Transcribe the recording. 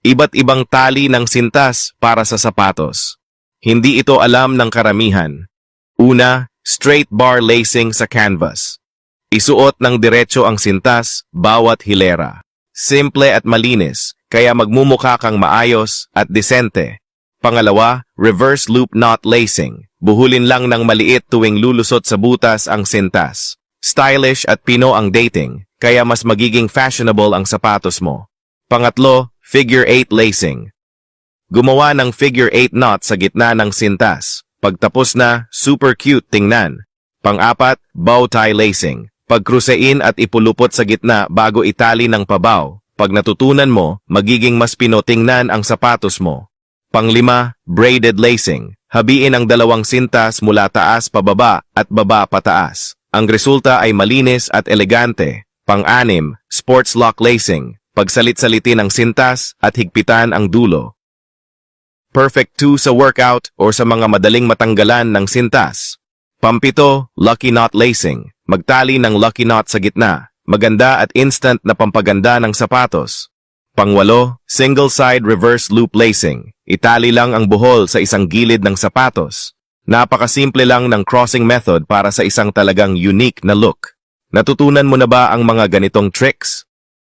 Iba't ibang tali ng sintas para sa sapatos. Hindi ito alam ng karamihan. Una, straight bar lacing sa canvas. Isuot ng diretso ang sintas bawat hilera. Simple at malinis, kaya magmumukha kang maayos at disente. Pangalawa, reverse loop knot lacing. Buhulin lang ng maliit tuwing lulusot sa butas ang sintas. Stylish at pino ang dating, kaya mas magiging fashionable ang sapatos mo. Pangatlo, figure 8 lacing. Gumawa ng figure 8 knot sa gitna ng sintas. Pagtapos na, super cute tingnan. Pang-apat, bow tie lacing. Pagkrusein at ipulupot sa gitna bago itali ng pabaw. Pag natutunan mo, magiging mas pino tingnan ang sapatos mo. Pang-lima, braided lacing. Habiin ang dalawang sintas mula taas pababa at baba pataas. Ang resulta ay malinis at elegante. Pang-anim, sports lock lacing. Pagsalit-salitin ang sintas at higpitan ang dulo. Perfect 2 sa workout o sa mga madaling matanggalan ng sintas. Pampito, lucky knot lacing. Magtali ng lucky knot sa gitna. Maganda at instant na pampaganda ng sapatos. Pangwalo, single side reverse loop lacing. Itali lang ang buhol sa isang gilid ng sapatos. Napakasimple lang ng crossing method para sa isang talagang unique na look. Natutunan mo na ba ang mga ganitong tricks?